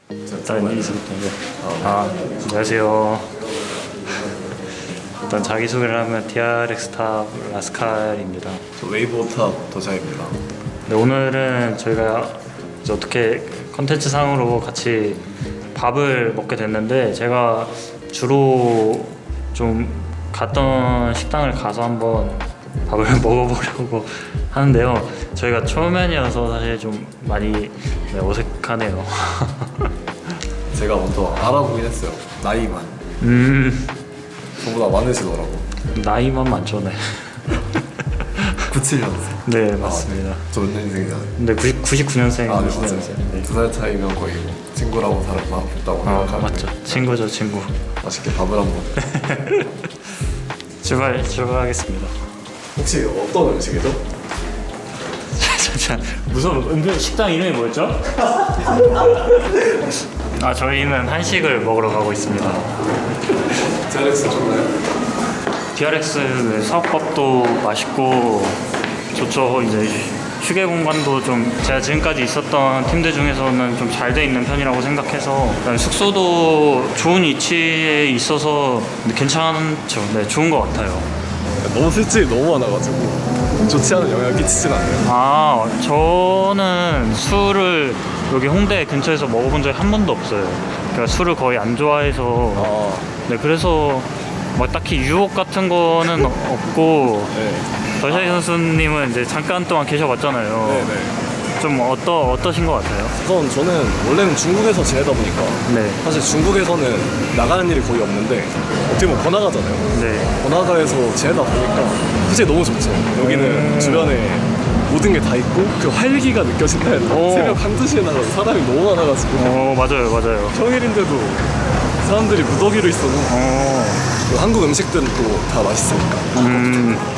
일단 이승준인데. 안녕하세요. 일단 자기소개를 하면 DRX 탑 라스칼입니다. 저 웨이브 탑 도자입니다. 네, 오늘은 저희가 이제 어떻게 컨텐츠 상으로 같이 밥을 먹게 됐는데, 제가 주로 좀 갔던 식당을 가서 한번 밥을 먹어보려고 하는데요. 저희가 초면이어서 사실 좀 많이 어색하네요. 제가 먼저 알아보긴 했어요. 나이만. 저보다 많으시더라고. 나이만 많죠, 네. 97년생. 네, 맞습니다. 저 몇 년생이잖아요. 근데 99년생. 아, 네, 맞아요. 2살 차이면 거의 뭐 친구라고 사람만 싶다고 생각하는데. 맞죠. 친구죠, 친구. 맛있게 밥을 한번. 출발하겠습니다. 혹시 어떤 음식이죠? 잠시만, 무슨 식당 이름이 뭐였죠? 저희는 한식을 먹으러 가고 있습니다. DRX 좋나요? DRX 사업법도 맛있고 좋죠. 이제 휴게 공간도 좀 제가 지금까지 있었던 팀들 중에서는 좀 잘 돼 있는 편이라고 생각해서, 그다음에 숙소도 좋은 위치에 있어서 괜찮죠. 네, 좋은 것 같아요. 너무 술집이 너무 많아가지고 좋지 않은 영향을 끼치진 않아요. 저는 술을 여기 홍대 근처에서 먹어본 적이 한 번도 없어요. 그러니까 술을 거의 안 좋아해서. 네, 그래서 뭐 딱히 유혹 같은 거는 없고. 네. 더샤이 선수님은 이제 잠깐 동안 계셔봤잖아요. 네네. 좀 어떠신 것 같아요? 우선 저는 원래는 중국에서 지내다 보니까 네. 사실 중국에서는 나가는 일이 거의 없는데 어떻게 보면 번화가잖아요. 네. 번화가에서 지내다 보니까 솔직히 너무 좋죠. 여기는 주변에 모든 게 다 있고 그 활기가 느껴진다 해야 되나? 새벽 1~2시에 나가서 사람이 너무 많아가지고 맞아요. 평일인데도 사람들이 무더기로 있어도 그리고 한국 음식들은 또 다 맛있으니까.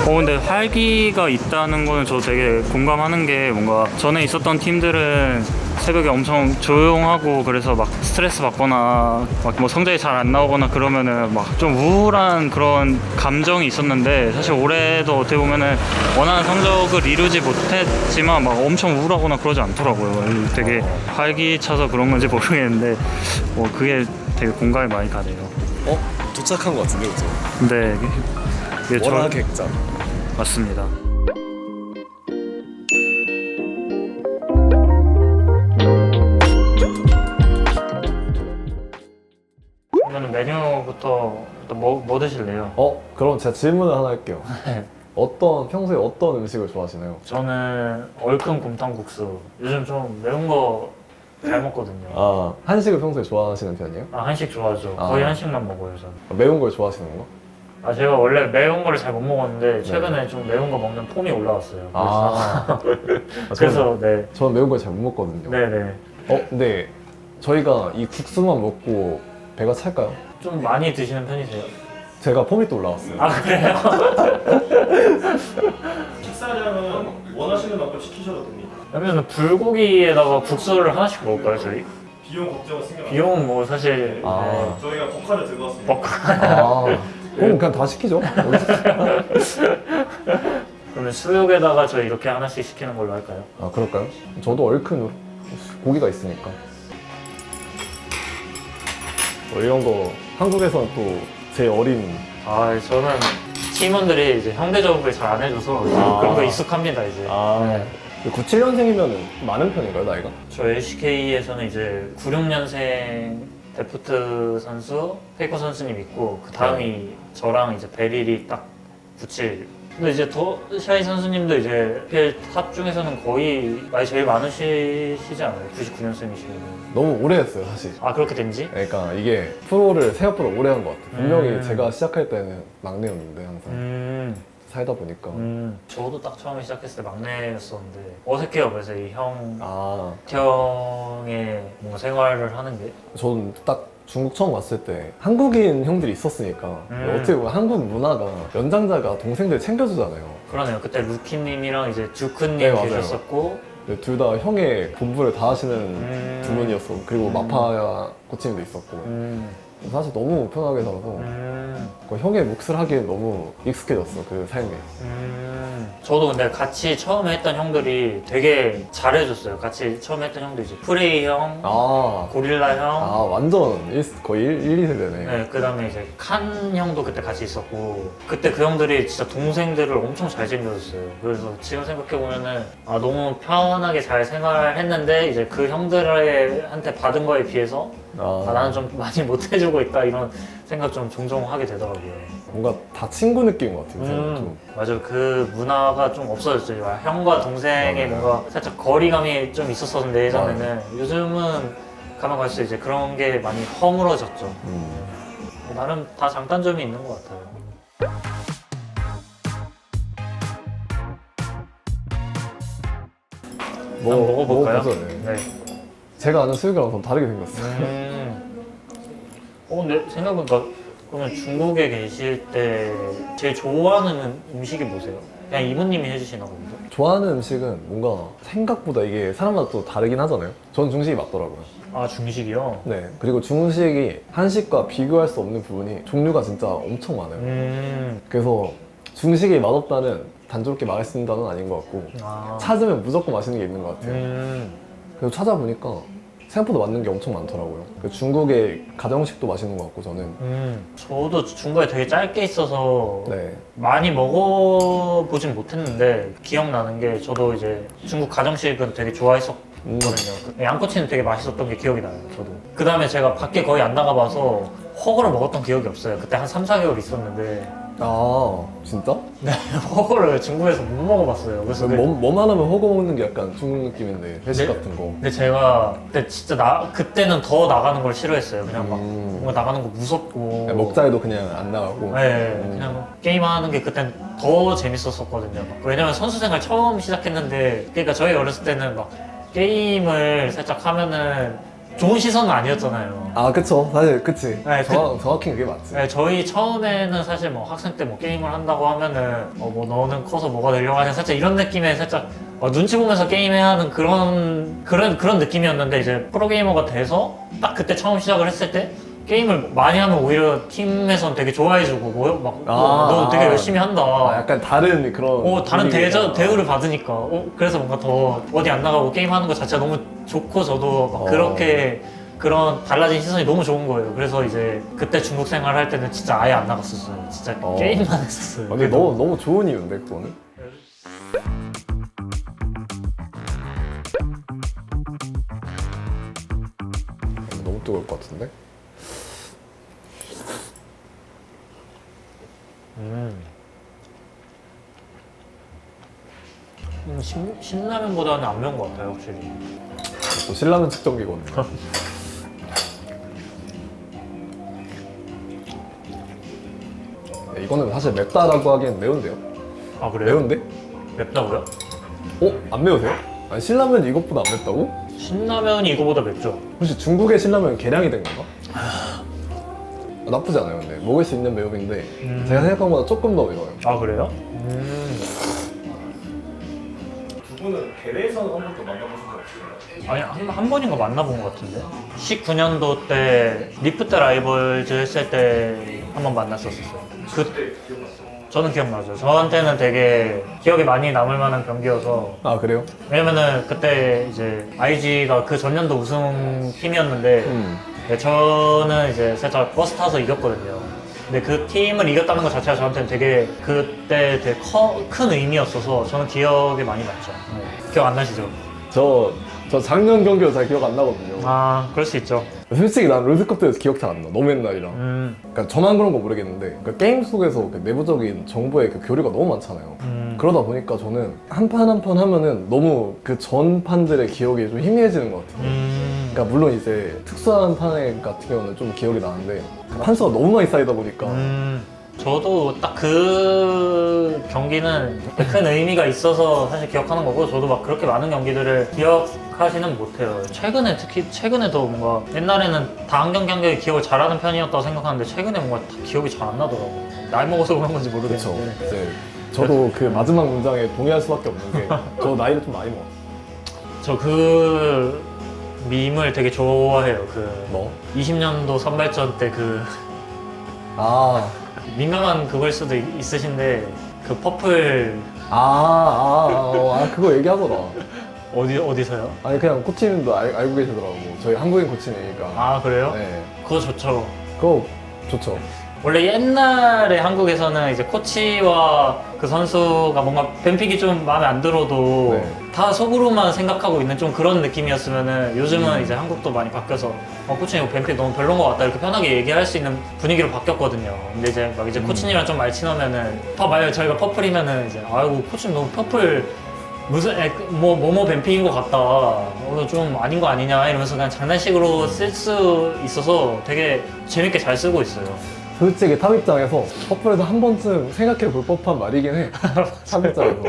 근데 활기가 있다는 거는 저 되게 공감하는 게, 뭔가 전에 있었던 팀들은 새벽에 엄청 조용하고 그래서 막 스트레스 받거나 막 뭐 성적이 잘 안 나오거나 그러면은 막 좀 우울한 그런 감정이 있었는데, 사실 올해도 어떻게 보면은 원하는 성적을 이루지 못했지만 막 엄청 우울하거나 그러지 않더라고요. 되게 활기차서 그런 건지 모르겠는데 그게 되게 공감이 많이 가네요. 도착한 것 같은데 그죠? 네, 이게 워낙 객장. 맞습니다. 그러면 메뉴부터 뭐 드실래요? 그럼 제가 질문을 하나 할게요. 평소에 어떤 음식을 좋아하시나요? 저는 얼큰 곰탕국수. 요즘 좀 매운 거 잘 먹거든요. 한식을 평소에 좋아하시는 편이에요? 한식 좋아하죠. 거의 한식만 먹어요, 저는. 매운 걸 좋아하시는 거? 제가 원래 매운 거를 잘 못 먹었는데 최근에 좀 매운 거 먹는 폼이 올라왔어요. 그래서 네. 저는 매운 걸 잘 못 먹거든요. 네네. 근데 저희가 이 국수만 먹고 배가 찰까요? 좀 많이 드시는 편이세요? 제가 폼이 또 올라왔어요. 그래요? 식사량은 원하시는 만큼 시키셔도 됩니다. 그러면 불고기에다가 국수를 하나씩 먹을까요, 저희? 비용 걱정은 신경 안 비용은 뭐 사실 저희가 버카를 들고 왔습니다. 그럼 그냥 다 시키죠. 그러면 수육에다가 저희 이렇게 하나씩 시키는 걸로 할까요? 그럴까요? 저도 얼큰 고기가 있으니까. 이런 거 한국에서는 또 제일 어린. 저는 팀원들이 이제 형대접을 잘 안 해줘서 그런 거 익숙합니다, 이제. 네. 97년생이면 많은 편인가요, 나이가? 저 LCK에서는 이제 96년생 데프트 선수, 페이커 선수님 있고, 그 다음이 저랑 이제 베릴이 딱 97. 근데 이제 더샤이 선수님도 이제 PL 탑 중에서는 거의 나이 제일 많으시지 않아요? 99년생이시면. 너무 오래 했어요, 사실. 그렇게 된지? 그러니까 이게 프로를 생각보다 오래 한 것 같아요. 분명히 음. 제가 시작할 때는 막내였는데 항상 살다 보니까. 저도 딱 처음에 시작했을 때 막내였었는데 어색해요. 그래서 이 형의 뭔가 생활을 하는 게. 저는 딱 중국 처음 왔을 때 한국인 형들이 있었으니까 어떻게 보면 한국 문화가 연장자가 동생들 챙겨주잖아요. 그러네요. 그때 루키님이랑 이제 듀크님 네, 맞아요. 계셨었고, 둘 다 형의 본부를 다 하시는 두 분이었어. 그리고 마파야 코치님도 있었고. 사실 너무 편하게 살아서 그 형의 몫을 하기에 너무 익숙해졌어 그 삶에. 저도 근데 같이 처음에 했던 형들이 되게 잘해줬어요. 같이 처음에 했던 형도 이제 프레이 형, 아, 고릴라 형, 완전 거의 1, 2세대네. 네, 그 다음에 이제 칸 형도 그때 같이 있었고, 그때 그 형들이 진짜 동생들을 엄청 잘 챙겨줬어요. 그래서 지금 생각해보면은, 아, 너무 편하게 잘 생활했는데, 이제 그 형들한테 받은 거에 비해서, 아, 나는 좀 많이 못해주고 있다, 이런 생각 좀 종종 하게 되더라고요. 뭔가 다 친구 느낌인 것 같아요. 좀. 맞아요. 그 문화가 좀 없어졌죠. 형과 동생의 뭔가 살짝 거리감이 좀 있었었는데, 예전에는. 요즘은 가만 갈수록 이제 그런 게 많이 허물어졌죠. 나름 다 장단점이 있는 것 같아요. 한번 먹어볼까요? 먹어보죠, 네. 네. 제가 아는 수육이랑 좀 다르게 생겼어요. 근데 생각해보니까 그러면 중국에 계실 때 제일 좋아하는 음식이 뭐세요? 그냥 이모님이 해주시나 보죠? 좋아하는 음식은 뭔가 생각보다 이게 사람마다 또 다르긴 하잖아요. 전 중식이 맞더라고요. 아, 중식이요? 네. 그리고 중식이 한식과 비교할 수 없는 부분이 종류가 진짜 엄청 많아요. 그래서 중식이 맛없다는 단조롭게 말할 수 있는 단어는 아닌 것 같고, 아. 찾으면 무조건 맛있는 게 있는 것 같아요. 그래서 찾아보니까 생각보다 맞는 게 엄청 많더라고요. 중국의 가정식도 맛있는 것 같고 저는. 저도 중국에 되게 짧게 있어서 네. 많이 먹어보진 못했는데 기억나는 게 저도 이제 중국 가정식은 되게 좋아했었거든요. 양꼬치는 되게 맛있었던 게 기억이 나요, 저도. 그 다음에 제가 밖에 거의 안 나가봐서 허거를 먹었던 기억이 없어요. 그때 한 3, 4개월 있었는데 아, 진짜? 네, 허거를 중국에서 못 먹어봤어요. 그래서 뭐만 하면 허거 먹는 게 약간 중국 느낌인데 회식 네? 같은 거. 근데 제가 그때 진짜 그때는 더 나가는 걸 싫어했어요. 그냥 막 뭔가 나가는 거 무섭고 먹자 해도 그냥 안 나가고. 네, 그냥 게임하는 게 그땐 더 재밌었었거든요. 왜냐면 선수 생활 처음 시작했는데, 그러니까 저희 어렸을 때는 막 게임을 살짝 하면은 좋은 시선은 아니었잖아요. 아, 그쵸. 사실 그치. 네, 정확히 그게 맞지. 네, 저희 처음에는 사실 뭐 학생 때 뭐 게임을 한다고 하면은 뭐 너는 커서 뭐가 되려고 하냐, 살짝 이런 느낌의 살짝 눈치 보면서 게임해야 하는 그런 느낌이었는데, 이제 프로게이머가 돼서 딱 그때 처음 시작을 했을 때 게임을 많이 하면 오히려 팀에선 되게 좋아해주고 너 되게 열심히 한다. 약간 다른 그런. 다른 분위기가. 대우를 받으니까 그래서 뭔가 더 어디 안 나가고 게임하는 것 자체가 너무 좋고, 저도 막 그렇게 그런 달라진 시선이 너무 좋은 거예요. 그래서 이제 그때 중국 생활할 때는 진짜 아예 안 나갔었어요. 진짜 게임만 했었어요. 근데 너무 좋은 이유인데 그거는. 너무 뜨거울 것 같은데? 신라면보다는 안 매운 것 같아요, 확실히. 또 신라면 측정기거든요. 네, 이거는 사실 맵다라고 하기엔 매운데요. 아, 그래요? 매운데? 맵다고요? 안 매우세요? 아니 신라면이 이것보다 안 맵다고? 신라면이 이거보다 맵죠? 혹시 중국의 신라면 개량이 된 건가? 나쁘지 않아요. 근데 먹을 수 있는 매움인데 제가 생각한 것보다 조금 더 매워요. 아, 그래요? 두 분은 대회에서는 한 번도 만나보신 적 없으세요? 아니, 한 번인가 만나본 것 같은데? 19년도 때 리프트 라이벌즈 했을 때 한 번 만났었어요. 그때 기억나세요? 저는 기억나죠. 저한테는 되게 기억에 많이 남을 만한 경기여서. 아, 그래요? 왜냐면은 그때 이제 IG가 그 전년도 우승팀이었는데 네, 저는 이제 살짝 버스 타서 이겼거든요. 근데 그 팀을 이겼다는 것 자체가 저한테는 되게 그때 되게 큰 의미였어서 저는 기억에 많이 남죠. 네. 기억 안 나시죠? 저 작년 경기도 잘 기억 안 나거든요. 아, 그럴 수 있죠. 솔직히 난 롤드컵 때에서 기억 잘 안 나. 너무 옛날이라. 그러니까 저만 그런 거 모르겠는데 그러니까 게임 속에서 그 내부적인 정보의 그 교류가 너무 많잖아요. 그러다 보니까 저는 한 판 한 판 하면은 너무 그 전 판들의 기억이 좀 희미해지는 것 같아요. 그러니까 물론 이제 특수한 판 같은 경우는 좀 기억이 나는데 그 판수가 너무 많이 쌓이다 보니까 저도 딱 그 경기는 큰 의미가 있어서 사실 기억하는 거고, 저도 막 그렇게 많은 경기들을 기억하지는 못해요. 특히 최근에 더 뭔가, 옛날에는 다 한 경기 한 경기 기억을 잘하는 편이었다고 생각하는데 최근에 뭔가 다 기억이 잘 안 나더라고요. 나이 먹어서 그런 건지 그쵸. 모르겠는데. 이제 저도 그 마지막 문장에 동의할 수밖에 없는 게 저 나이를 좀 많이 먹었어요. 저 그 밈을 되게 좋아해요. 그 뭐? 20년도 선발전 때 그 아, 민감한 그걸 수도 있으신데 그 퍼플 그거 얘기하더라. 어디서요? 아니 그냥 코치님도 알고 계시더라고. 저희 한국인 코치님이니까. 아 그래요? 네, 그거 좋죠. 그거 좋죠. 원래 옛날에 한국에서는 이제 코치와 그 선수가 뭔가 뱀픽이 좀 마음에 안 들어도 네. 다 속으로만 생각하고 있는 좀 그런 느낌이었으면은 요즘은 이제 한국도 많이 바뀌어서 코치님 뱀픽 너무 별론 것 같다 이렇게 편하게 얘기할 수 있는 분위기로 바뀌었거든요. 근데 이제 막 이제 코치님이랑 좀 말 친하면은 만약에 저희가 퍼플이면은 이제 아이고 코치님 너무 퍼플 무슨 뭐뭐 뱀픽인 것 같다. 좀 아닌 거 아니냐 이러면서 그냥 장난식으로 쓸 수 있어서 되게 재밌게 잘 쓰고 있어요. 솔직히 탑 입장에서 퍼플에서 한 번쯤 생각해 볼 법한 말이긴 해. 탑 입장에서.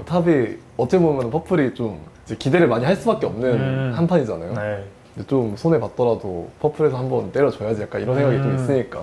탑이 어떻게 보면 퍼플이 좀 이제 기대를 많이 할 수밖에 없는 한 판이잖아요. 네. 근데 좀 손해 봤더라도 퍼플에서 한번 때려줘야지 약간 이런 생각이 좀 있으니까.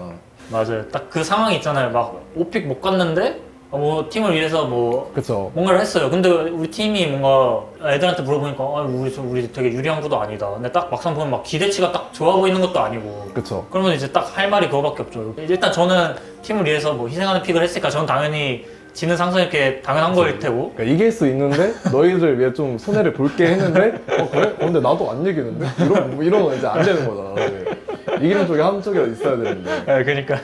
맞아요. 딱 그 상황이 있잖아요. 막 5픽 못 갔는데 뭐 팀을 위해서 뭐 그쵸. 뭔가를 했어요. 근데 우리 팀이 뭔가 애들한테 물어보니까 우리 되게 유리한 구도 아니다. 근데 딱 막상 보면 막 기대치가 딱 좋아 보이는 것도 아니고. 그쵸. 그러면 이제 딱 할 말이 그거밖에 없죠. 일단 저는 팀을 위해서 뭐 희생하는 픽을 했으니까 저는 당연히 지는 상승 이렇게 당연한 거일 테고. 그러니까 이길 수 있는데 너희들 위해 좀 손해를 볼게 했는데 그래? 근데 나도 안 이기는데? 이러면 이제 안 되는 거잖아. 사실. 이기는 쪽이 한쪽이라도 있어야 되는데 네, 그러니까요.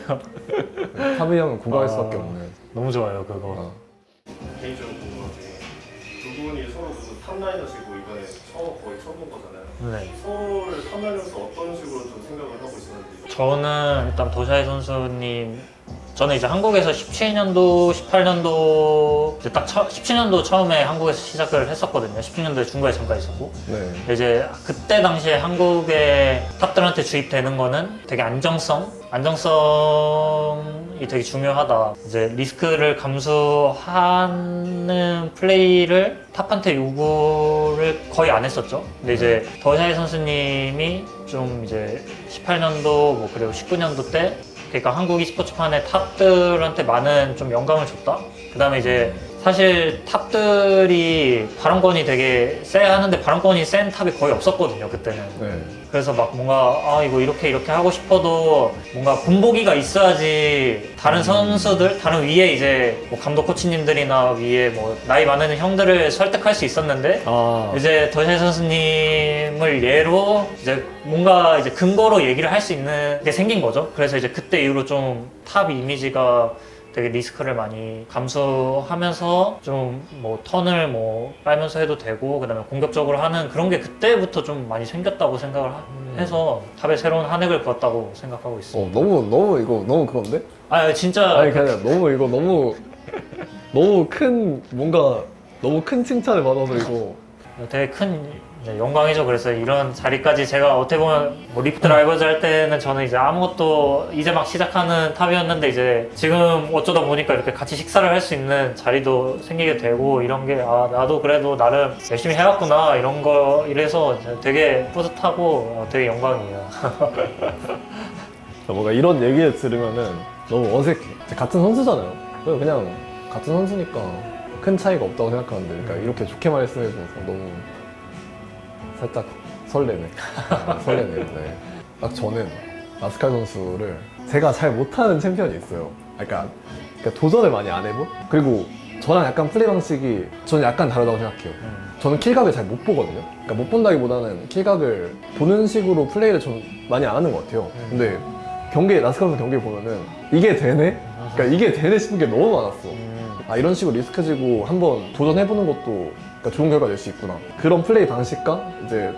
탑이 형은 공감할 수밖에 없는. 너무 좋아요, 그거. 어. 개인적으로 궁금한 게두 분이 서로 무슨 탑라이너시고 이번에 거의 처음 본 거잖아요. 네. 서로를 탑라이너스 어떤 식으로 좀 생각을 하고 있었는지. 저는 일단 도샤이 선수님, 저는 이제 한국에서 17년도, 18년도, 이제 딱 17년도 처음에 한국에서 시작을 했었거든요. 17년도에 중국에 잠깐 있었고. 네. 이제 그때 당시에 한국의 탑들한테 주입되는 거는 되게 안정성이 되게 중요하다. 이제 리스크를 감수하는 플레이를 탑한테 요구를 거의 안 했었죠. 근데 이제 더샤이 선수님이 좀 이제 18년도 뭐 그리고 19년도 때 그러니까 한국 e스포츠판의 탑들한테 많은 좀 영감을 줬다. 그 다음에 이제 사실 탑들이 발언권이 되게 세야 하는데 발언권이 센 탑이 거의 없었거든요, 그때는. 네. 그래서 막 뭔가 이거 이렇게 하고 싶어도 뭔가 본보기가 있어야지 다른 선수들, 다른 위에 이제 뭐 감독 코치님들이나 위에 뭐 나이 많은 형들을 설득할 수 있었는데 이제 더샤이 선수님을 예로 이제 뭔가 이제 근거로 얘기를 할 수 있는 게 생긴 거죠. 그래서 이제 그때 이후로 좀 탑 이미지가 되게 리스크를 많이 감수하면서 좀 뭐 턴을 뭐 빨면서 해도 되고 그다음에 공격적으로 하는 그런 게 그때부터 좀 많이 생겼다고 생각을 해서 탑에 새로운 한 획을 그었다고 생각하고 있습니다. 너무 이거 너무 그건데? 진짜 아니 그냥 너무 이거 너무 큰 뭔가 너무 큰 칭찬을 받아서 이거 되게 큰 영광이죠. 그래서 이런 자리까지 제가 어떻게 보면 뭐 리프트 라이버즈 할 때는 저는 이제 아무것도 이제 막 시작하는 탑이었는데 이제 지금 어쩌다 보니까 이렇게 같이 식사를 할 수 있는 자리도 생기게 되고 이런 게 나도 그래도 나름 열심히 해왔구나 이런 거 이래서 되게 뿌듯하고 되게 영광이에요. 뭔가 이런 얘기를 들으면은 너무 어색해. 같은 선수잖아요. 그냥 같은 선수니까 큰 차이가 없다고 생각하는데 그러니까 이렇게 좋게 말씀해줘서 너무 살짝 설레네. 설레네요. 네. 딱 저는 라스칼 선수를 제가 잘 못하는 챔피언이 있어요. 그러니까 도전을 많이 안 해본? 그리고 저랑 약간 플레이 방식이 저는 약간 다르다고 생각해요. 저는 킬각을 잘 못 보거든요. 그러니까 못 본다기보다는 킬각을 보는 식으로 플레이를 좀 많이 안 하는 것 같아요. 근데 라스칼 선수 경기 보면은 이게 되네? 그러니까 이게 되네 싶은 게 너무 많았어. 이런 식으로 리스크 지고 한번 도전해보는 것도 좋은 결과 낼 수 있구나. 그런 플레이 방식과 이제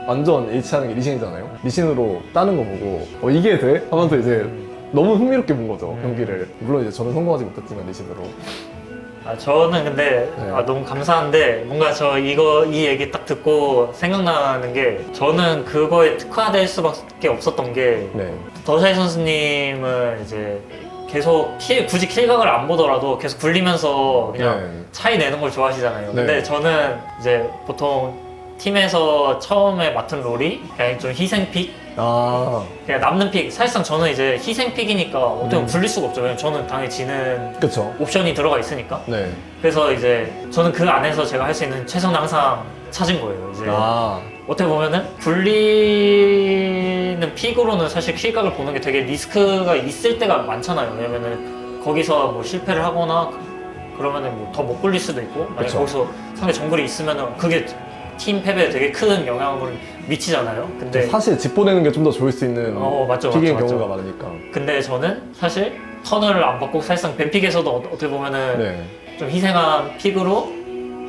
완전 일치하는 게 리신이잖아요. 리신으로 따는 거 보고 이게 돼? 하면서 이제 너무 흥미롭게 본 거죠, 경기를. 물론 이제 저는 성공하지 못했지만 리신으로. 저는 근데 네. 너무 감사한데 뭔가 이 얘기 딱 듣고 생각나는 게 저는 그거에 특화될 수밖에 없었던 게 네. 더샤이 선수님은 이제 계속 굳이 킬각을 안 보더라도 계속 굴리면서 그냥 네. 차이 내는 걸 좋아하시잖아요. 네. 근데 저는 이제 보통 팀에서 처음에 맡은 롤이 그냥 좀 희생픽? 그냥 남는 픽. 사실상 저는 이제 희생픽이니까 어떻게 보면 굴릴 수가 없죠. 왜냐면 저는 당연히 지는 그쵸. 옵션이 들어가 있으니까. 네. 그래서 이제 저는 그 안에서 제가 할 수 있는 최선을 항상 찾은 거예요. 이제 어떻게 보면은 굴리는 픽으로는 사실 킬각을 보는 게 되게 리스크가 있을 때가 많잖아요. 왜냐면은 거기서 뭐 실패를 하거나 그러면은 뭐 더 못 굴릴 수도 있고 만약 그쵸. 거기서 상대 정글이 있으면은 그게 팀 패배에 되게 큰 영향을 미치잖아요. 근데 사실 집 보내는 게 좀 더 좋을 수 있는 맞죠, 픽인 맞죠, 경우가 맞죠. 많으니까. 근데 저는 사실 턴을 안 받고 사실상 뱀픽에서도 어떻게 보면은 네. 좀 희생한 픽으로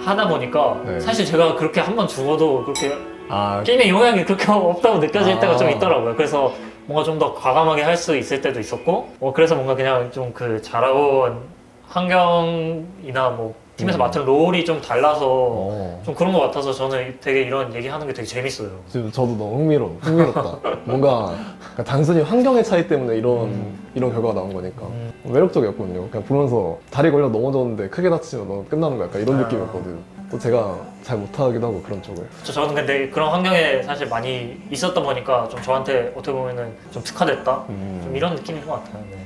하다 보니까 네. 사실 제가 그렇게 한 번 죽어도 그렇게 아, 게임에 영향이 그렇게 없다고 느껴질 때가 좀 아. 있더라고요. 그래서 뭔가 좀 더 과감하게 할 수 있을 때도 있었고, 그래서 뭔가 그냥 좀 그 잘해온 환경이나 뭐 팀에서 맡은 롤이 좀 달라서 좀 그런 것 같아서 저는 되게 이런 얘기하는 게 되게 재밌어요. 지금 저도 너무 흥미롭다. 뭔가 그러니까 단순히 환경의 차이 때문에 이런 결과가 나온 거니까 매력적이었거든요. 그냥 보면서 다리 걸려 넘어졌는데 크게 다치면 너 끝나는 거야. 약간 이런 느낌이었거든. 또 제가 잘 못하기도 하고 그런 쪽을. 저는 근데 그런 환경에 사실 많이 있었다 보니까 좀 저한테 어떻게 보면은 좀 특화됐다? 좀 이런 느낌인 것 같아요. 네.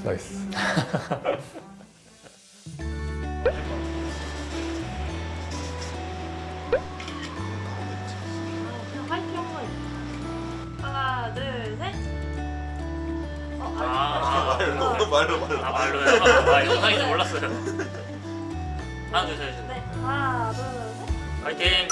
나이스. 그냥 화이팅 한번 하나 둘 셋. 아, 말로요? 영상인지 몰랐어요. 하나, 둘, 셋. 네 하나 둘 셋. 화이팅!